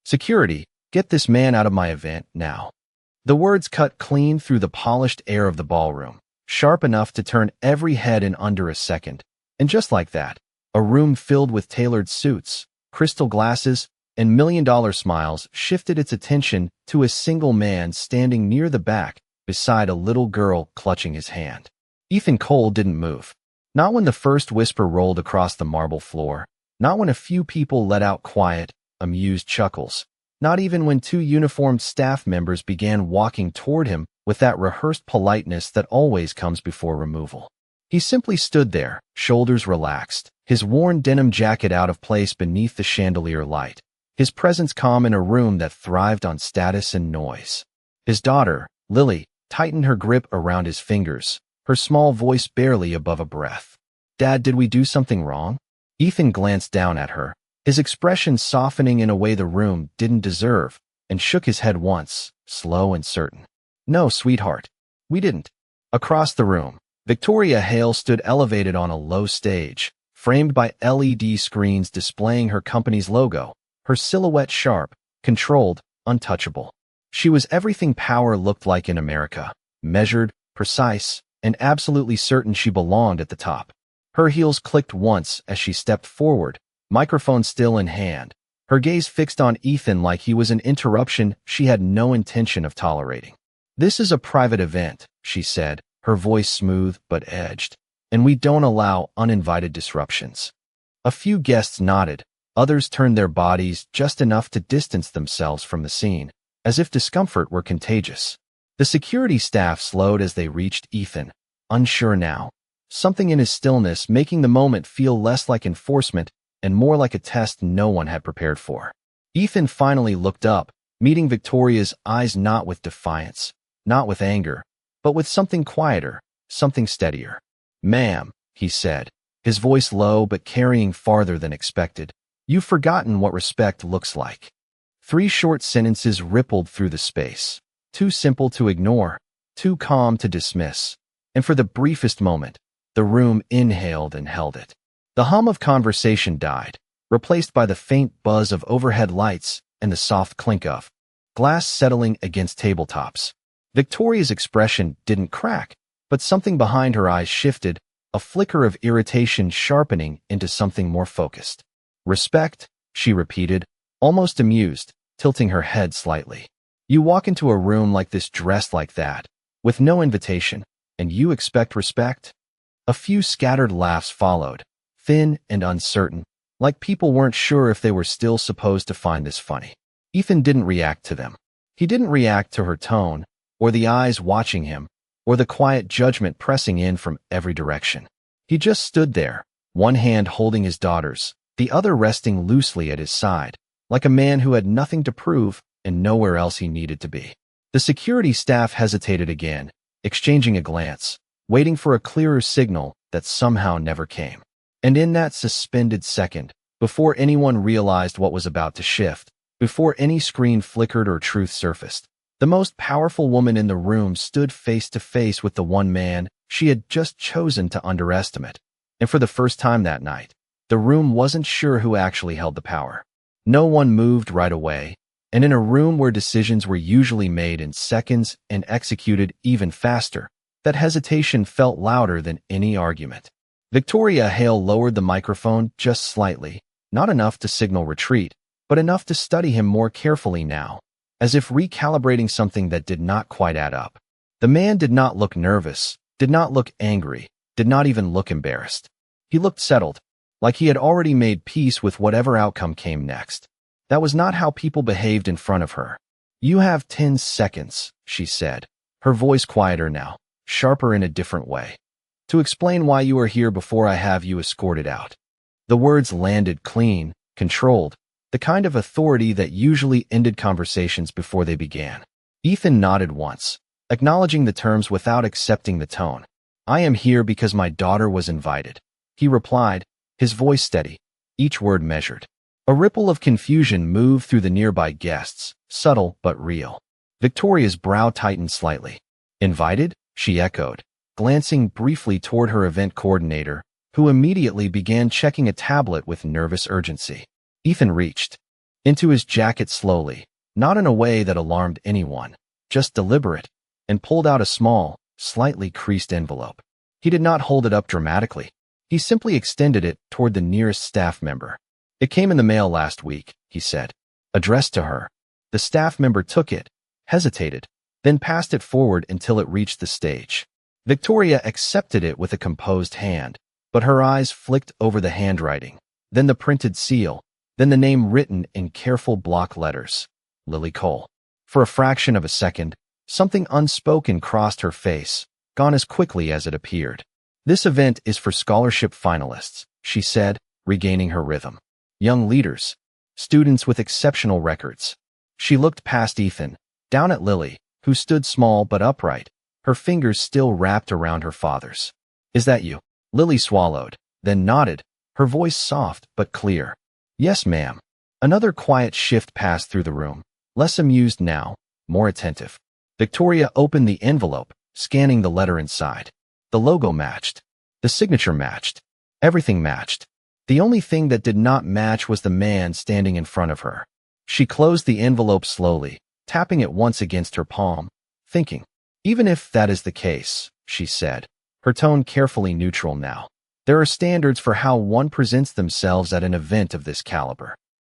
"Security, get this man out of my event, now." The words cut clean through the polished air of the ballroom, sharp enough to turn every head in under a second. And just like that, a room filled with tailored suits, crystal glasses, and million-dollar smiles shifted its attention to a single man standing near the back beside a little girl clutching his hand. Ethan Cole didn't move. Not when the first whisper rolled across the marble floor. Not when a few people let out quiet, amused chuckles. Not even when two uniformed staff members began walking toward him with that rehearsed politeness that always comes before removal. He simply stood there, shoulders relaxed, his worn denim jacket out of place beneath the chandelier light, his presence calm in a room that thrived on status and noise. His daughter, Lily, tightened her grip around his fingers, her small voice barely above a breath. "Dad, did we do something wrong?" Ethan glanced down at her, his expression softening in a way the room didn't deserve, and shook his head once, slow and certain. "No, sweetheart. We didn't." Across the room, Victoria Hale stood elevated on a low stage, framed by LED screens displaying her company's logo, her silhouette sharp, controlled, untouchable. She was everything power looked like in America, measured, precise, and absolutely certain she belonged at the top. Her heels clicked once as she stepped forward, microphone still in hand, her gaze fixed on Ethan like he was an interruption she had no intention of tolerating. "This is a private event," she said, her voice smooth but edged, "and we don't allow uninvited disruptions." A few guests nodded, others turned their bodies just enough to distance themselves from the scene, as if discomfort were contagious. The security staff slowed as they reached Ethan, unsure now, something in his stillness making the moment feel less like enforcement and more like a test no one had prepared for. Ethan finally looked up, meeting Victoria's eyes not with defiance, not with anger, but with something quieter, something steadier. "Ma'am," he said, his voice low but carrying farther than expected, "you've forgotten what respect looks like." 3 short sentences rippled through the space, too simple to ignore, too calm to dismiss, and for the briefest moment, the room inhaled and held it. The hum of conversation died, replaced by the faint buzz of overhead lights and the soft clink of glass settling against tabletops. Victoria's expression didn't crack, but something behind her eyes shifted, a flicker of irritation sharpening into something more focused. "Respect," she repeated, almost amused, tilting her head slightly. "You walk into a room like this dressed like that, with no invitation, and you expect respect?" A few scattered laughs followed, thin and uncertain, like people weren't sure if they were still supposed to find this funny. Ethan didn't react to them. He didn't react to her tone, or the eyes watching him, or the quiet judgment pressing in from every direction. He just stood there, one hand holding his daughter's, the other resting loosely at his side, like a man who had nothing to prove and nowhere else he needed to be. The security staff hesitated again, exchanging a glance, waiting for a clearer signal that somehow never came. And in that suspended second, before anyone realized what was about to shift, before any screen flickered or truth surfaced, the most powerful woman in the room stood face to face with the one man she had just chosen to underestimate. And for the first time that night, the room wasn't sure who actually held the power. No one moved right away, and in a room where decisions were usually made in seconds and executed even faster, that hesitation felt louder than any argument. Victoria Hale lowered the microphone just slightly, not enough to signal retreat, but enough to study him more carefully now, as if recalibrating something that did not quite add up. The man did not look nervous, did not look angry, did not even look embarrassed. He looked settled, like he had already made peace with whatever outcome came next. That was not how people behaved in front of her. "You have 10 seconds, she said, her voice quieter now, sharper in a different way, "to explain why you are here before I have you escorted out." The words landed clean, controlled, the kind of authority that usually ended conversations before they began. Ethan nodded once, acknowledging the terms without accepting the tone. "I am here because my daughter was invited," he replied, his voice steady, each word measured. A ripple of confusion moved through the nearby guests, subtle but real. Victoria's brow tightened slightly. "Invited?" she echoed, glancing briefly toward her event coordinator, who immediately began checking a tablet with nervous urgency. Ethan reached. into his jacket slowly, not in a way that alarmed anyone, just deliberate, and pulled out a small, slightly creased envelope. He did not hold it up dramatically. He simply extended it toward the nearest staff member. "It came in the mail last week," he said, addressed to her. The staff member took it, hesitated, then passed it forward until it reached the stage. Victoria accepted it with a composed hand, but her eyes flicked over the handwriting, then the printed seal, then the name written in careful block letters. Lily Cole. For a fraction of a second, something unspoken crossed her face, gone as quickly as it appeared. "This event is for scholarship finalists," she said, regaining her rhythm. "Young leaders. Students with exceptional records." She looked past Ethan, down at Lily, who stood small but upright, her fingers still wrapped around her father's. "Is that you?" Lily swallowed, then nodded, her voice soft but clear. "Yes, ma'am." Another quiet shift passed through the room, less amused now, more attentive. Victoria opened the envelope, scanning the letter inside. The logo matched. The signature matched. Everything matched. The only thing that did not match was the man standing in front of her. She closed the envelope slowly, tapping it once against her palm, thinking, "Even if that is the case," she said, her tone carefully neutral now, "there are standards for how one presents themselves at an event of this caliber."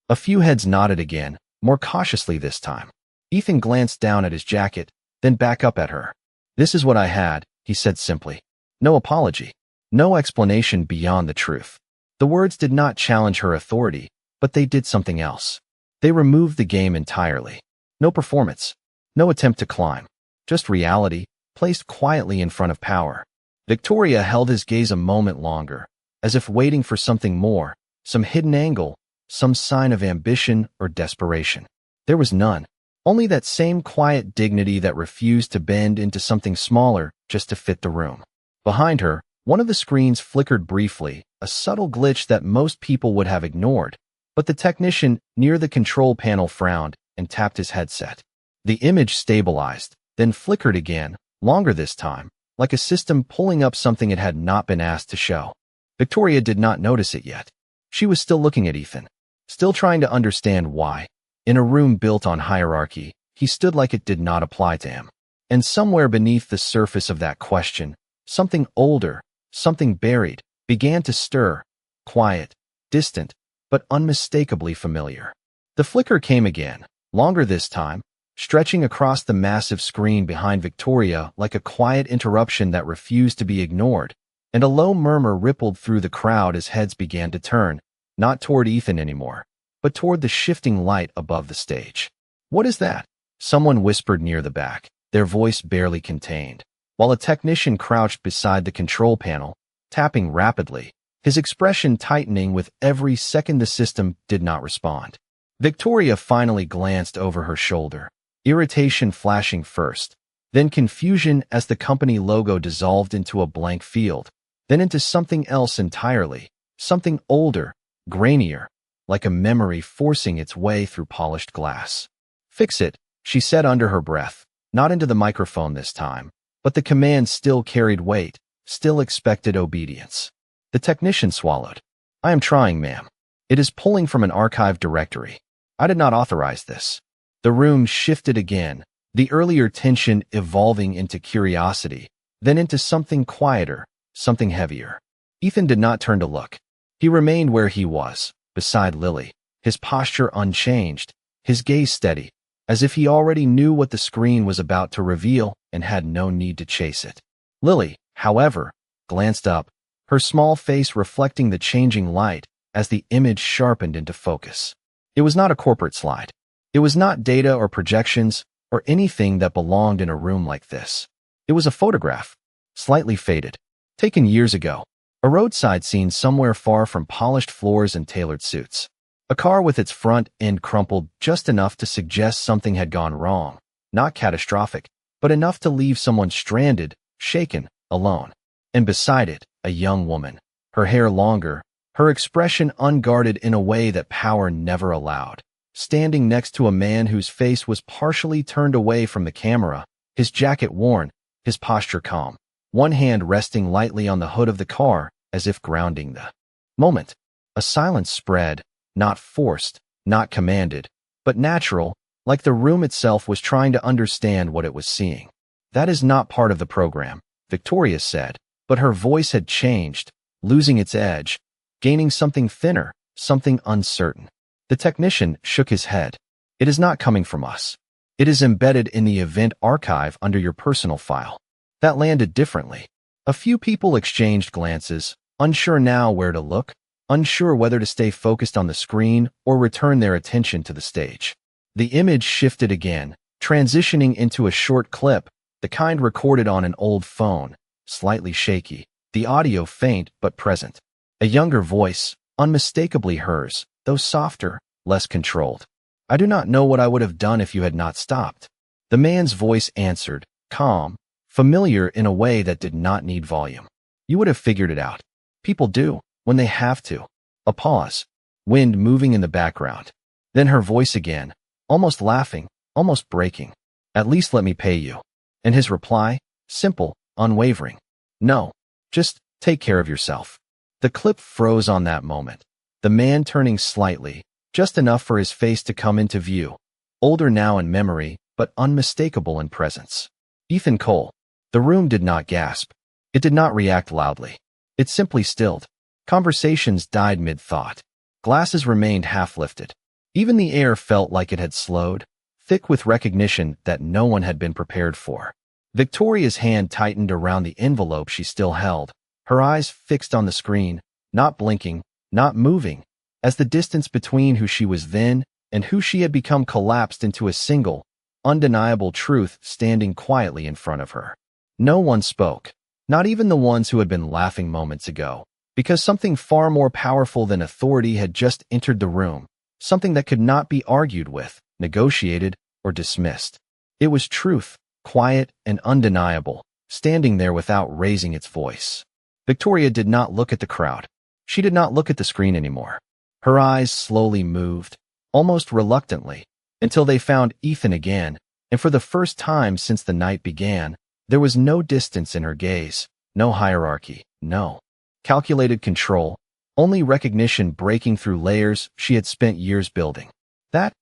A few heads nodded again, more cautiously this time. Ethan glanced down at his jacket, then back up at her. "This is what I had," he said simply. No apology. No explanation beyond the truth. The words did not challenge her authority, but they did something else. They removed the game entirely. No performance. No attempt to climb. Just reality, placed quietly in front of power. Victoria held his gaze a moment longer, as if waiting for something more, some hidden angle, some sign of ambition or desperation. There was none. Only that same quiet dignity that refused to bend into something smaller just to fit the room. Behind her, one of the screens flickered briefly, a subtle glitch that most people would have ignored, but the technician near the control panel frowned and tapped his headset. The image stabilized, then flickered again, longer this time, like a system pulling up something it had not been asked to show. Victoria did not notice it yet. She was still looking at Ethan, still trying to understand why. In a room built on hierarchy, he stood like it did not apply to him. And somewhere beneath the surface of that question, something older, something buried, began to stir, quiet, distant, but unmistakably familiar. The flicker came again, longer this time, stretching across the massive screen behind Victoria like a quiet interruption that refused to be ignored, and a low murmur rippled through the crowd as heads began to turn, not toward Ethan anymore, but toward the shifting light above the stage. "What is that?" Someone whispered near the back, their voice barely contained, while a technician crouched beside the control panel, tapping rapidly, his expression tightening with every second the system did not respond. Victoria finally glanced over her shoulder, irritation flashing first, then confusion as the company logo dissolved into a blank field, then into something else entirely, something older, grainier, like a memory forcing its way through polished glass. "Fix it," she said under her breath, not into the microphone this time, but the command still carried weight, still expected obedience. The technician swallowed. "I am trying, ma'am. It is pulling from an archive directory. I did not authorize this." The room shifted again, the earlier tension evolving into curiosity, then into something quieter, something heavier. Ethan did not turn to look. He remained where he was, beside Lily, his posture unchanged, his gaze steady, as if he already knew what the screen was about to reveal and had no need to chase it. Lily, however, glanced up, her small face reflecting the changing light as the image sharpened into focus. It was not a corporate slide. It was not data or projections or anything that belonged in a room like this. It was a photograph, slightly faded, taken years ago, a roadside scene somewhere far from polished floors and tailored suits. A car with its front end crumpled just enough to suggest something had gone wrong, not catastrophic, but enough to leave someone stranded, shaken, alone. And beside it, a young woman, her hair longer, her expression unguarded in a way that power never allowed, standing next to a man whose face was partially turned away from the camera, his jacket worn, his posture calm, one hand resting lightly on the hood of the car as if grounding the moment. A silence spread, not forced, not commanded, but natural, like the room itself was trying to understand what it was seeing. That is not part of the program, Victoria said, but her voice had changed, losing its edge, gaining something thinner, something uncertain. The technician shook his head. It is not coming from us. It is embedded in the event archive under your personal file. That landed differently. A few people exchanged glances, unsure now where to look, unsure whether to stay focused on the screen or return their attention to the stage. The image shifted again, transitioning into a short clip, the kind recorded on an old phone, slightly shaky, the audio faint but present. A younger voice, unmistakably hers, though softer, less controlled. I do not know what I would have done if you had not stopped. The man's voice answered, calm, familiar in a way that did not need volume. You would have figured it out. People do, when they have to. A pause. Wind moving in the background. Then her voice again, almost laughing, almost breaking. At least let me pay you. And his reply, simple, unwavering. No. Just take care of yourself. The clip froze on that moment. The man turning slightly, just enough for his face to come into view. Older now in memory, but unmistakable in presence. Ethan Cole. The room did not gasp. It did not react loudly. It simply stilled. Conversations died mid-thought. Glasses remained half-lifted. Even the air felt like it had slowed, thick with recognition that no one had been prepared for. Victoria's hand tightened around the envelope she still held, her eyes fixed on the screen, not blinking, not moving, as the distance between who she was then and who she had become collapsed into a single, undeniable truth standing quietly in front of her. No one spoke, not even the ones who had been laughing moments ago, because something far more powerful than authority had just entered the room, something that could not be argued with, negotiated, or dismissed. It was truth, quiet and undeniable, standing there without raising its voice. Victoria did not look at the crowd. She did not look at the screen anymore. Her eyes slowly moved, almost reluctantly, until they found Ethan again, and for the first time since the night began, there was no distance in her gaze, no hierarchy, no calculated control, only recognition breaking through layers she had spent years building. That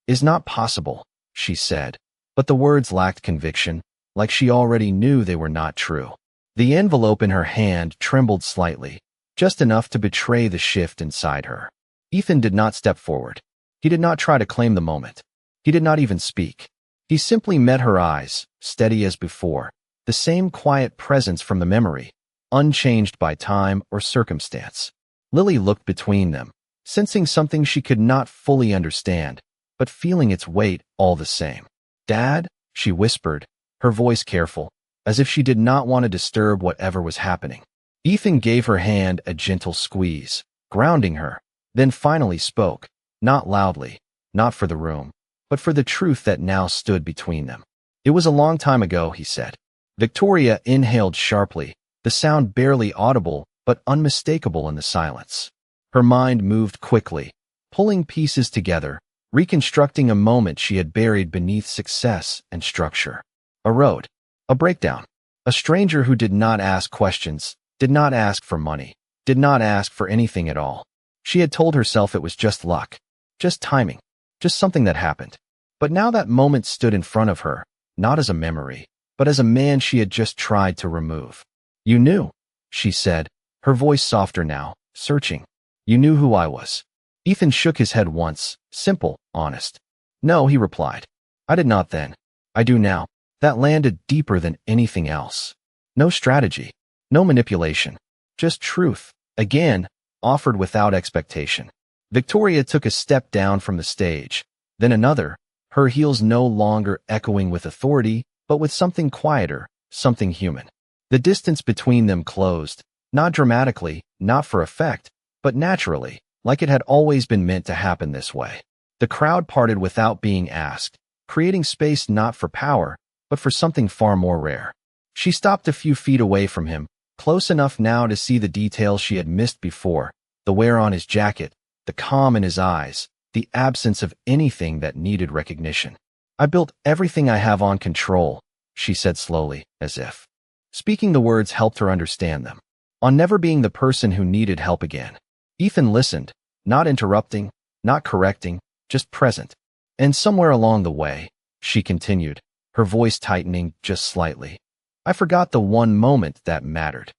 is not possible, she said, but the words lacked conviction, like she already knew they were not true. The envelope in her hand trembled slightly, just enough to betray the shift inside her. Ethan did not step forward. He did not try to claim the moment. He did not even speak. He simply met her eyes, steady as before, the same quiet presence from the memory, unchanged by time or circumstance. Lily looked between them, sensing something she could not fully understand, but feeling its weight all the same. "Dad?" she whispered, her voice careful, as if she did not want to disturb whatever was happening. Ethan gave her hand a gentle squeeze, grounding her, then finally spoke, not loudly, not for the room, but for the truth that now stood between them. "It was a long time ago," he said. Victoria inhaled sharply, the sound barely audible but unmistakable in the silence. Her mind moved quickly, pulling pieces together, reconstructing a moment she had buried beneath success and structure. A road, a breakdown, a stranger who did not ask questions, did not ask for money, did not ask for anything at all. She had told herself it was just luck, just timing, just something that happened. But now that moment stood in front of her, not as a memory, but as a man she had just tried to remove. "You knew," she said, her voice softer now, searching. "You knew who I was." Ethan shook his head once, simple, honest. "No," he replied. "I did not then. I do now." That landed deeper than anything else. No strategy, no manipulation, just truth, again, offered without expectation. Victoria took a step down from the stage, then another, her heels no longer echoing with authority, but with something quieter, something human. The distance between them closed, not dramatically, not for effect, but naturally, like it had always been meant to happen this way. The crowd parted without being asked, creating space not for power, but for something far more rare. She stopped a few feet away from him, close enough now to see the details she had missed before, the wear on his jacket, the calm in his eyes, the absence of anything that needed recognition. "I built everything I have on control," she said slowly, as if speaking the words helped her understand them. "On never being the person who needed help again." Ethan listened, not interrupting, not correcting, just present. And somewhere along the way, she continued, her voice tightening just slightly, I forgot the one moment that mattered.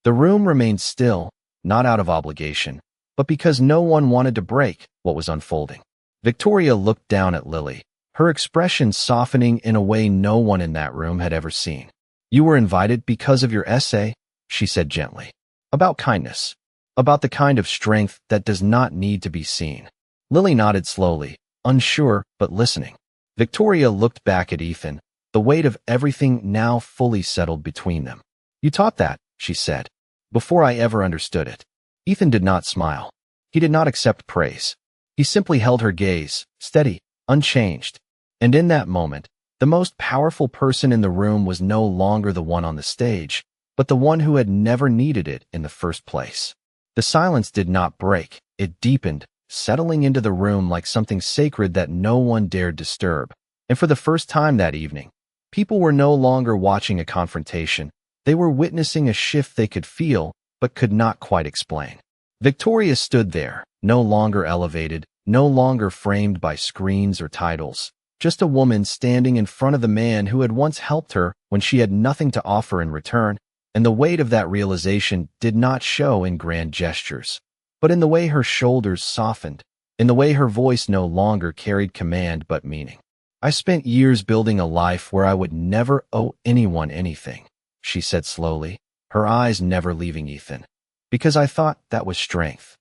The room remained still, not out of obligation, but because no one wanted to break what was unfolding. Victoria looked down at Lily, her expression softening in a way no one in that room had ever seen. You were invited because of your essay, she said gently. About kindness. About the kind of strength that does not need to be seen. Lily nodded slowly, unsure but listening. Victoria looked back at Ethan, the weight of everything now fully settled between them. You taught that, she said, before I ever understood it. Ethan did not smile. He did not accept praise. He simply held her gaze, steady, unchanged. And in that moment, the most powerful person in the room was no longer the one on the stage, but the one who had never needed it in the first place. The silence did not break. It deepened, settling into the room like something sacred that no one dared disturb. And for the first time that evening, people were no longer watching a confrontation. They were witnessing a shift they could feel, but could not quite explain. Victoria stood there, no longer elevated, no longer framed by screens or titles. Just a woman standing in front of the man who had once helped her when she had nothing to offer in return, and the weight of that realization did not show in grand gestures, but in the way her shoulders softened, in the way her voice no longer carried command but meaning. I spent years building a life where I would never owe anyone anything, she said slowly, her eyes never leaving Ethan, because I thought that was strength.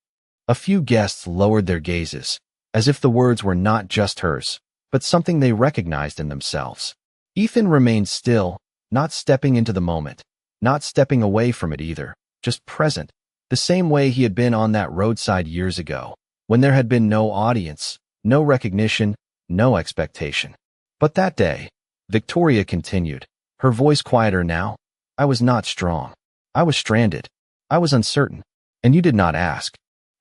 A few guests lowered their gazes, as if the words were not just hers, but something they recognized in themselves. Ethan remained still, not stepping into the moment, not stepping away from it either, just present, the same way he had been on that roadside years ago, when there had been no audience, no recognition, no expectation. But that day, Victoria continued, her voice quieter now, I was not strong. I was stranded. I was uncertain. And you did not ask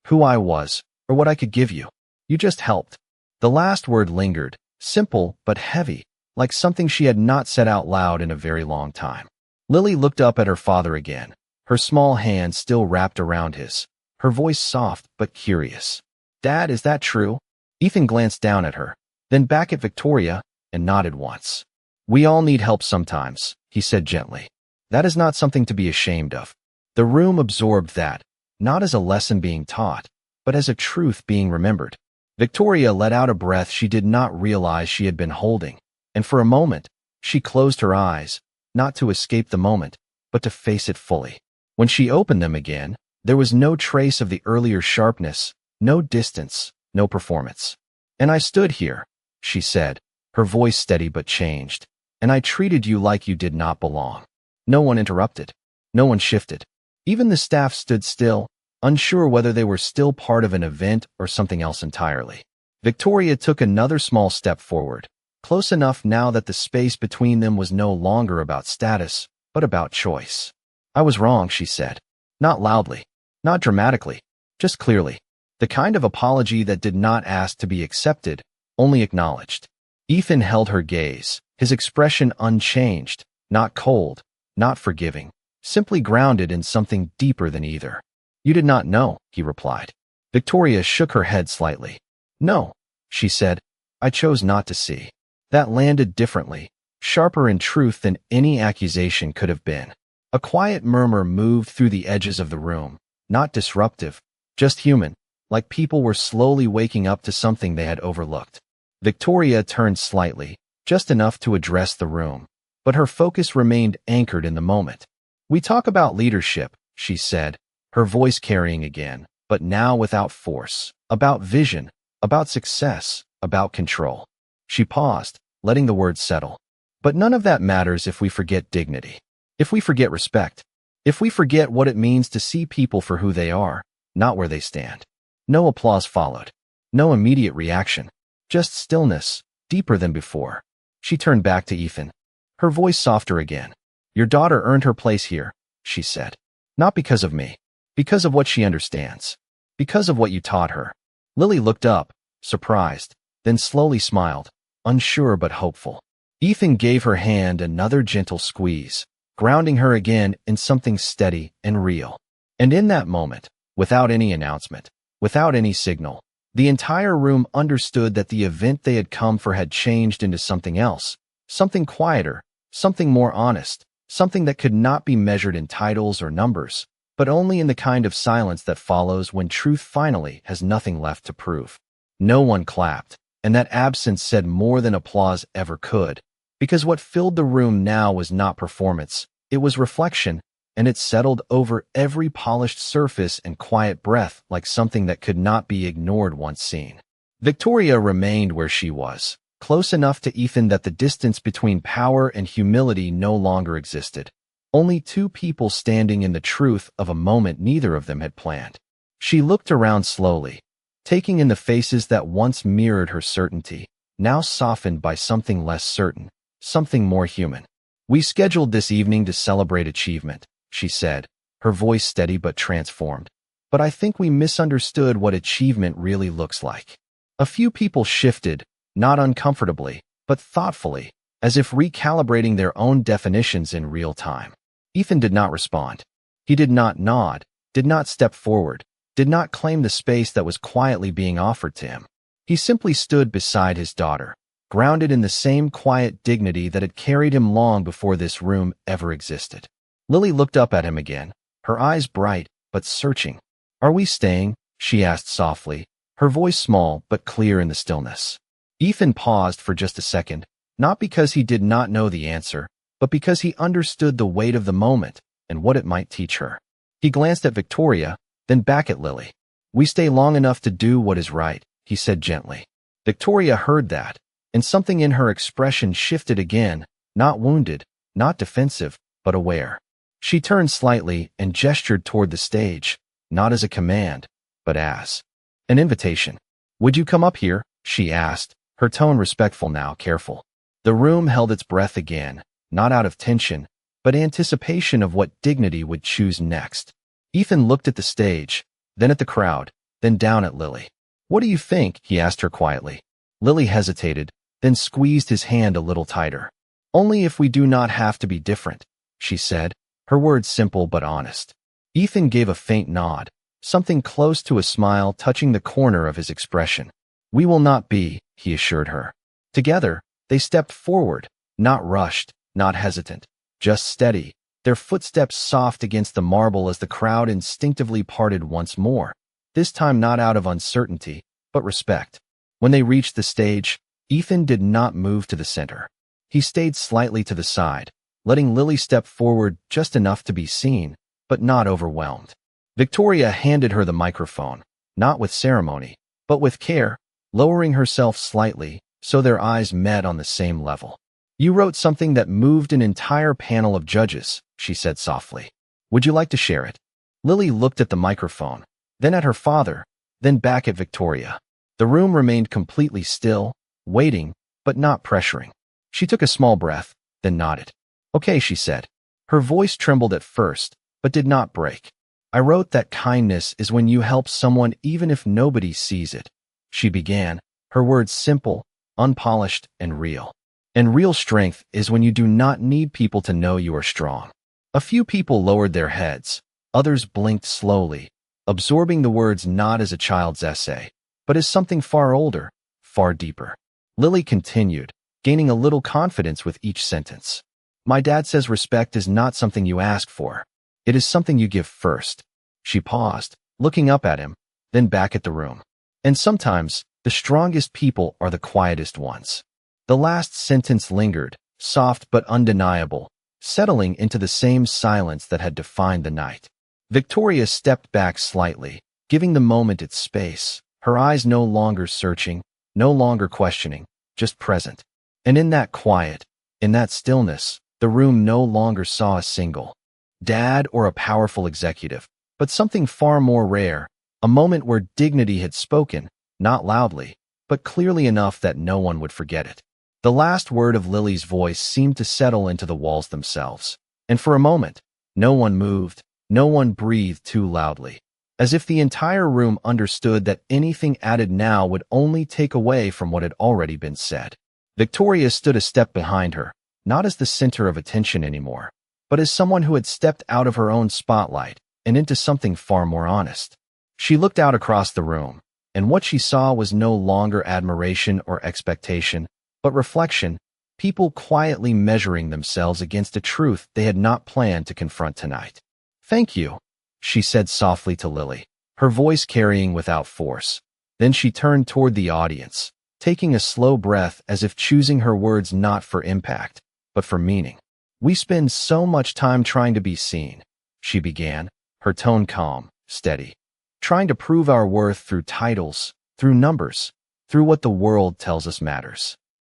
who I was or what I could give you. You just helped. The last word lingered, simple but heavy, like something she had not said out loud in a very long time. Lily looked up at her father again, her small hand still wrapped around his, her voice soft but curious. Dad, is that true? Ethan glanced down at her, then back at Victoria, and nodded once. We all need help sometimes, he said gently. That is not something to be ashamed of. The room absorbed that, not as a lesson being taught, but as a truth being remembered. Victoria let out a breath she did not realize she had been holding, and for a moment, she closed her eyes, not to escape the moment, but to face it fully. When she opened them again, there was no trace of the earlier sharpness, no distance, no performance. And I stood here, she said, her voice steady but changed, and I treated you like you did not belong. No one interrupted. No one shifted. Even the staff stood still, unsure whether they were still part of an event or something else entirely. Victoria took another small step forward, close enough now that the space between them was no longer about status, but about choice. I was wrong, she said. Not loudly, not dramatically, just clearly. The kind of apology that did not ask to be accepted, only acknowledged. Ethan held her gaze, his expression unchanged, not cold, not forgiving, simply grounded in something deeper than either. You did not know, he replied. Victoria shook her head slightly. No, she said, I chose not to see. That landed differently, sharper in truth than any accusation could have been. A quiet murmur moved through the edges of the room, not disruptive, just human, like people were slowly waking up to something they had overlooked. Victoria turned slightly, just enough to address the room, but her focus remained anchored in the moment. We talk about leadership, she said, her voice carrying again, but now without force, about vision, about success, about control. She paused, letting the words settle. But none of that matters if we forget dignity, if we forget respect, if we forget what it means to see people for who they are, not where they stand. No applause followed, no immediate reaction, just stillness, deeper than before. She turned back to Ethan, her voice softer again. Your daughter earned her place here, she said. Not because of me, because of what she understands, because of what you taught her. Lily looked up, surprised, then slowly smiled, unsure but hopeful. Ethan gave her hand another gentle squeeze, grounding her again in something steady and real. And in that moment, without any announcement, without any signal, The entire room understood that the event they had come for had changed into something else, something quieter, something more honest, something that could not be measured in titles or numbers, but only in the kind of silence that follows when truth finally has nothing left to prove. No one clapped, and that absence said more than applause ever could, because what filled the room now was not performance, it was reflection, and it settled over every polished surface and quiet breath like something that could not be ignored once seen. Victoria remained where she was, close enough to Ethan that the distance between power and humility no longer existed. Only two people standing in the truth of a moment neither of them had planned. She looked around slowly, taking in the faces that once mirrored her certainty, now softened by something less certain, something more human. "We scheduled this evening to celebrate achievement," she said, her voice steady but transformed. "But I think we misunderstood what achievement really looks like." A few people shifted, not uncomfortably, but thoughtfully, as if recalibrating their own definitions in real time. Ethan did not respond. He did not nod, did not step forward, did not claim the space that was quietly being offered to him. He simply stood beside his daughter, grounded in the same quiet dignity that had carried him long before this room ever existed. Lily looked up at him again, her eyes bright but searching. "Are we staying?" she asked softly, her voice small but clear in the stillness. Ethan paused for just a second, not because he did not know the answer, but because he understood the weight of the moment and what it might teach her. He glanced at Victoria, then back at Lily. "We stay long enough to do what is right," he said gently. Victoria heard that, and something in her expression shifted again, not wounded, not defensive, but aware. She turned slightly and gestured toward the stage, not as a command, but as an invitation. "Would you come up here?" she asked, her tone respectful now, careful. The room held its breath again, not out of tension, but anticipation of what dignity would choose next. Ethan looked at the stage, then at the crowd, then down at Lily. "What do you think?" he asked her quietly. Lily hesitated, then squeezed his hand a little tighter. "Only if we do not have to be different," she said, her words simple but honest. Ethan gave a faint nod, something close to a smile touching the corner of his expression. "We will not be," he assured her. Together, they stepped forward, not rushed, not hesitant, just steady, their footsteps soft against the marble as the crowd instinctively parted once more, this time not out of uncertainty, but respect. When they reached the stage, Ethan did not move to the center. He stayed slightly to the side, letting Lily step forward just enough to be seen, but not overwhelmed. Victoria handed her the microphone, not with ceremony, but with care, lowering herself slightly so their eyes met on the same level. "You wrote something that moved an entire panel of judges," she said softly. "Would you like to share it?" Lily looked at the microphone, then at her father, then back at Victoria. The room remained completely still, waiting, but not pressuring. She took a small breath, then nodded. "Okay," she said. Her voice trembled at first, but did not break. "I wrote that kindness is when you help someone even if nobody sees it," she began, her words simple, unpolished, and real. "And real strength is when you do not need people to know you are strong." A few people lowered their heads, others blinked slowly, absorbing the words not as a child's essay, but as something far older, far deeper. Lily continued, gaining a little confidence with each sentence. "My dad says respect is not something you ask for. It is something you give first." She paused, looking up at him, then back at the room. "And sometimes, the strongest people are the quietest ones." The last sentence lingered, soft but undeniable, settling into the same silence that had defined the night. Victoria stepped back slightly, giving the moment its space, her eyes no longer searching, no longer questioning, just present. And in that quiet, in that stillness, the room no longer saw a single dad or a powerful executive, but something far more rare, a moment where dignity had spoken, not loudly, but clearly enough that no one would forget it. The last word of Lily's voice seemed to settle into the walls themselves, and for a moment, no one moved, no one breathed too loudly, as if the entire room understood that anything added now would only take away from what had already been said. Victoria stood a step behind her, not as the center of attention anymore, but as someone who had stepped out of her own spotlight and into something far more honest. She looked out across the room, And what she saw was no longer admiration or expectation, but reflection, people quietly measuring themselves against a truth they had not planned to confront tonight. "Thank you," she said softly to Lily, her voice carrying without force. Then she turned toward the audience, taking a slow breath as if choosing her words not for impact, but for meaning. "We spend so much time trying to be seen," she began, her tone calm, steady. "Trying to prove our worth through titles, through numbers, through what the world tells us matters."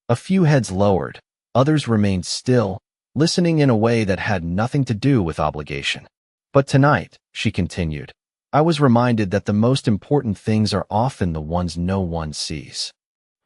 A few heads lowered, others remained still, listening in a way that had nothing to do with obligation. "But tonight," she continued, "I was reminded that the most important things are often the ones no one sees."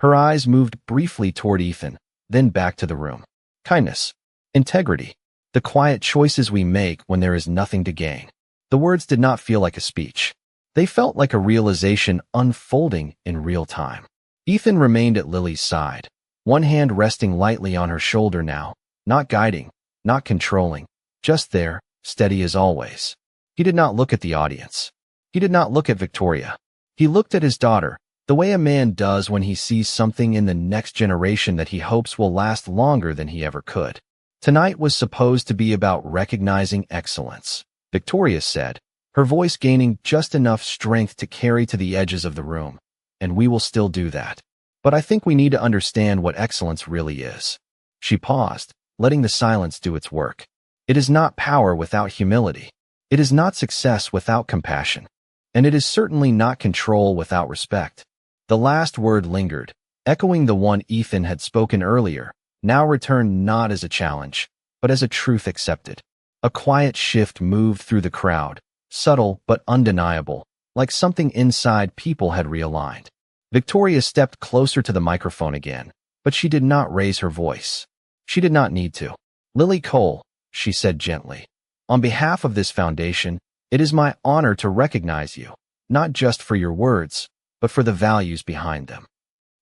Her eyes moved briefly toward Ethan, then back to the room. "Kindness, integrity, the quiet choices we make when there is nothing to gain." The words did not feel like a speech. They felt like a realization unfolding in real time. Ethan remained at Lily's side, one hand resting lightly on her shoulder now, not guiding, not controlling, just there, steady as always. He did not look at the audience. He did not look at Victoria. He looked at his daughter, the way a man does when he sees something in the next generation that he hopes will last longer than he ever could. Tonight was supposed to be about recognizing excellence, Victoria said, her voice gaining just enough strength to carry to the edges of the room. "And we will still do that. But I think we need to understand what excellence really is." She paused, letting the silence do its work. "It is not power without humility. It is not success without compassion. And it is certainly not control without respect." The last word lingered, echoing the one Ethan had spoken earlier, now returned not as a challenge, but as a truth accepted. A quiet shift moved through the crowd, subtle but undeniable, like something inside people had realigned. Victoria stepped closer to the microphone again, but she did not raise her voice. She did not need to. "Lily Cole," she said gently, "on behalf of this foundation, it is my honor to recognize you, not just for your words, but for the values behind them."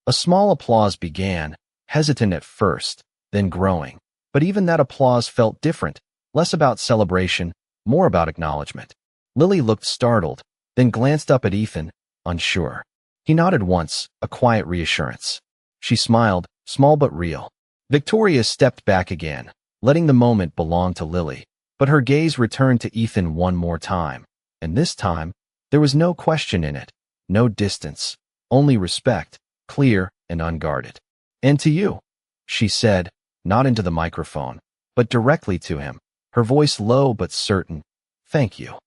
A small applause began, hesitant at first, then growing. But even that applause felt different, less about celebration, more about acknowledgement. Lily looked startled, then glanced up at Ethan, unsure. He nodded once, a quiet reassurance. She smiled, small but real. Victoria stepped back again, letting the moment belong to Lily, but her gaze returned to Ethan one more time, and this time, there was no question in it, no distance, only respect, clear and unguarded. "And to you," she said, not into the microphone, but directly to him, her voice low but certain, "Thank you."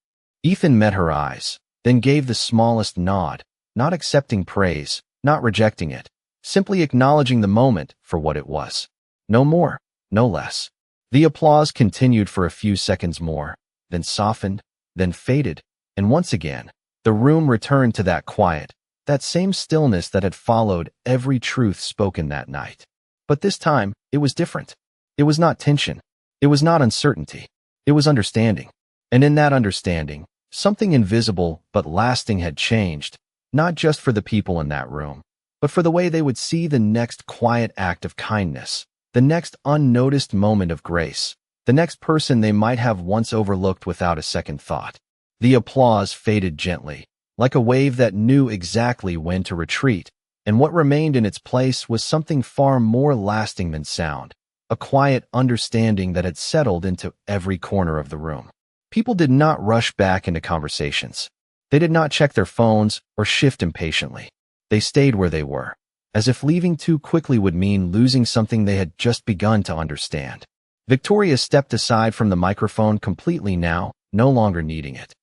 Ethan met her eyes, then gave the smallest nod, not accepting praise, not rejecting it, simply acknowledging the moment for what it was. No more, no less. The applause continued for a few seconds more, then softened, then faded, and once again, the room returned to that quiet, that same stillness that had followed every truth spoken that night. But this time, it was different. It was not tension. It was not uncertainty. It was understanding. And in that understanding, something invisible but lasting had changed, not just for the people in that room, but for the way they would see the next quiet act of kindness, the next unnoticed moment of grace, the next person they might have once overlooked without a second thought. The applause faded gently, like a wave that knew exactly when to retreat, and what remained in its place was something far more lasting than sound, a quiet understanding that had settled into every corner of the room. People did not rush back into conversations. They did not check their phones or shift impatiently. They stayed where they were, as if leaving too quickly would mean losing something they had just begun to understand. Victoria stepped aside from the microphone completely now, no longer needing it,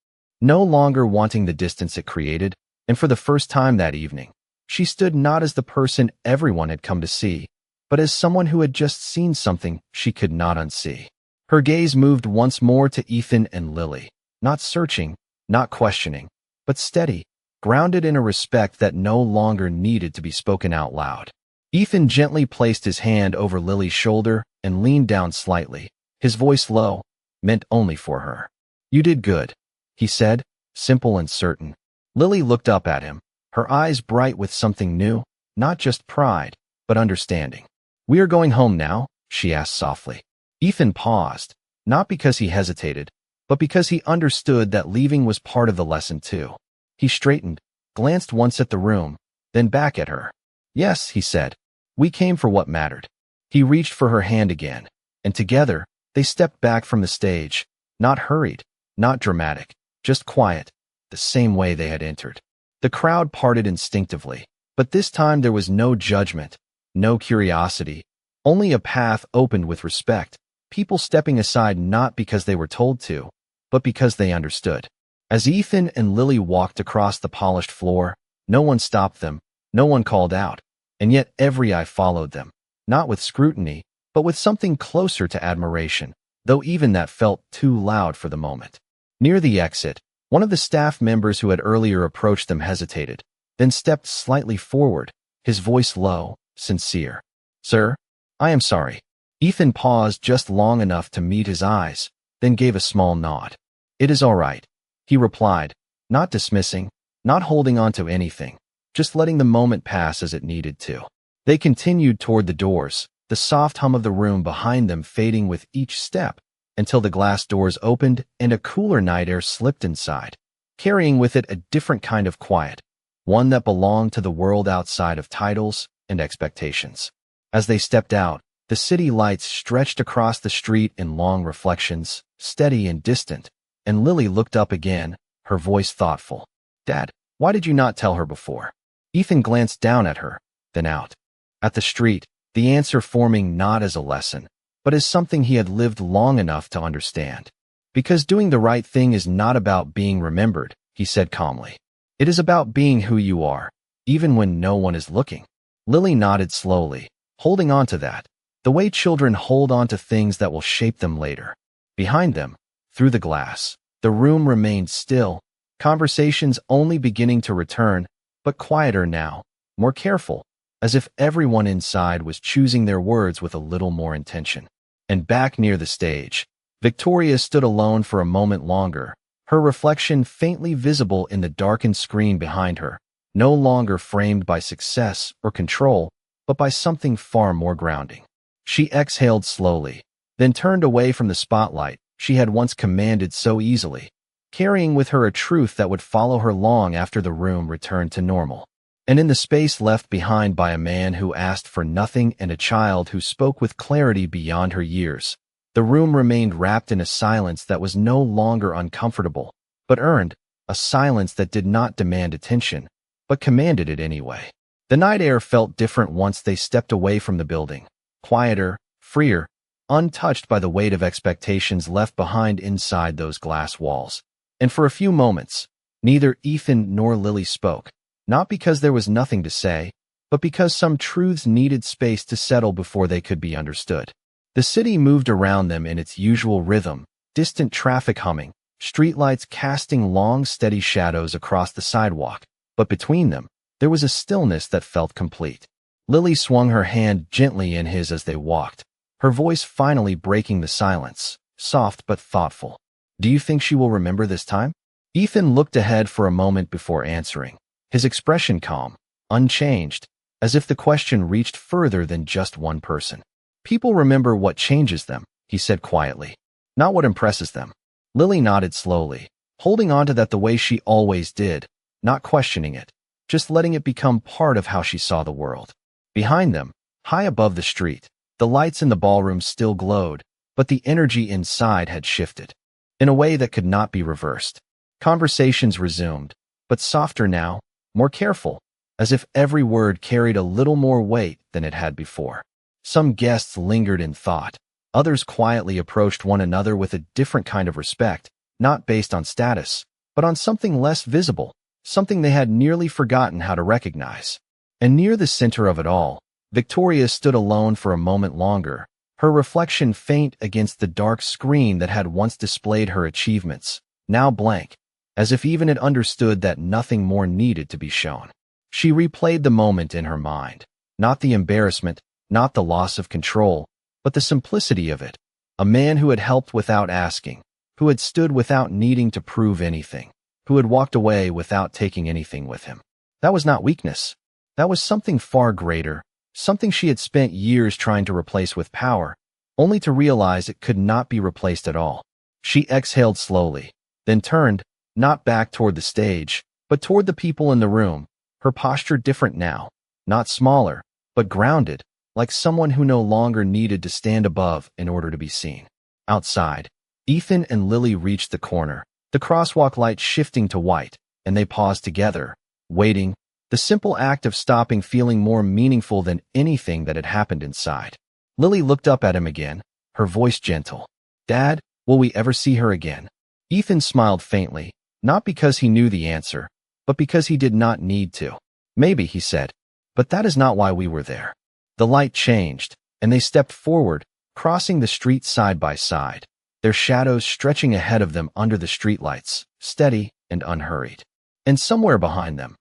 no longer wanting the distance it created, and for the first time that evening, she stood not as the person everyone had come to see, but as someone who had just seen something she could not unsee. Her gaze moved once more to Ethan and Lily, not searching, not questioning, but steady, grounded in a respect that no longer needed to be spoken out loud. Ethan gently placed his hand over Lily's shoulder and leaned down slightly, his voice low, meant only for her. "You did good," he said, simple and certain. Lily looked up at him, her eyes bright with something new, not just pride, but understanding. "We are going home now?" she asked softly. Ethan paused, not because he hesitated, but because he understood that leaving was part of the lesson too. He straightened, glanced once at the room, then back at her. "Yes," he said. "We came for what mattered." He reached for her hand again, and together, they stepped back from the stage, not hurried, not dramatic, just quiet, the same way they had entered. The crowd parted instinctively, but this time there was no judgment, no curiosity, only a path opened with respect, people stepping aside not because they were told to, but because they understood. As Ethan and Lily walked across the polished floor, no one stopped them, no one called out, and yet every eye followed them, not with scrutiny, but with something closer to admiration, though even that felt too loud for the moment. Near the exit, one of the staff members who had earlier approached them hesitated, then stepped slightly forward, his voice low, sincere. "Sir, I am sorry." Ethan paused just long enough to meet his eyes, then gave a small nod. "It is all right," he replied, not dismissing, not holding on to anything, just letting the moment pass as it needed to. They continued toward the doors, the soft hum of the room behind them fading with each step, until the glass doors opened and a cooler night air slipped inside, carrying with it a different kind of quiet, one that belonged to the world outside of titles and expectations. As they stepped out, the city lights stretched across the street in long reflections, steady and distant, and Lily looked up again, her voice thoughtful. "Dad, why did you not tell her before?" Ethan glanced down at her, then out. At the street, the answer forming not as a lesson, but as something he had lived long enough to understand. "Because doing the right thing is not about being remembered," he said calmly. "It is about being who you are, even when no one is looking." Lily nodded slowly, holding on to that, the way children hold on to things that will shape them later. Behind them, through the glass, the room remained still, conversations only beginning to return, but quieter now, more careful, as if everyone inside was choosing their words with a little more intention. And back near the stage, Victoria stood alone for a moment longer, her reflection faintly visible in the darkened screen behind her, no longer framed by success or control, but by something far more grounding. She exhaled slowly, then turned away from the spotlight she had once commanded so easily, carrying with her a truth that would follow her long after the room returned to normal. And in the space left behind by a man who asked for nothing and a child who spoke with clarity beyond her years, the room remained wrapped in a silence that was no longer uncomfortable, but earned, a silence that did not demand attention, but commanded it anyway. The night air felt different once they stepped away from the building, quieter, freer, untouched by the weight of expectations left behind inside those glass walls. And for a few moments, neither Ethan nor Lily spoke, not because there was nothing to say, but because some truths needed space to settle before they could be understood. The city moved around them in its usual rhythm, distant traffic humming, streetlights casting long, steady shadows across the sidewalk, but between them, there was a stillness that felt complete. Lily swung her hand gently in his as they walked, her voice finally breaking the silence, soft but thoughtful. "Do you think she will remember this time?" Ethan looked ahead for a moment before answering, his expression calm, unchanged, as if the question reached further than just one person. "People remember what changes them," he said quietly, "not what impresses them." Lily nodded slowly, holding on to that the way she always did, not questioning it, just letting it become part of how she saw the world. Behind them, high above the street, the lights in the ballroom still glowed, but the energy inside had shifted, in a way that could not be reversed. Conversations resumed, but softer now, more careful, as if every word carried a little more weight than it had before. Some guests lingered in thought, others quietly approached one another with a different kind of respect, not based on status, but on something less visible, something they had nearly forgotten how to recognize. And near the center of it all, Victoria stood alone for a moment longer, her reflection faint against the dark screen that had once displayed her achievements, now blank, as if even it understood that nothing more needed to be shown. She replayed the moment in her mind, not the embarrassment, not the loss of control, but the simplicity of it. A man who had helped without asking, who had stood without needing to prove anything, who had walked away without taking anything with him. That was not weakness. That was something far greater, something she had spent years trying to replace with power, only to realize it could not be replaced at all. She exhaled slowly, then turned, not back toward the stage, But toward the people in the room, her posture different now, not smaller, but grounded, like someone who no longer needed to stand above in order to be seen. Outside, Ethan and Lily reached the corner, the crosswalk light shifting to white, and they paused together, waiting, the simple act of stopping feeling more meaningful than anything that had happened inside. Lily looked up at him again, her voice gentle. "Dad, will we ever see her again?" Ethan smiled faintly, not because he knew the answer, but because he did not need to. "Maybe," he said, "but that is not why we were there." The light changed, and they stepped forward, crossing the street side by side, their shadows stretching ahead of them under the streetlights, steady and unhurried. And somewhere behind them,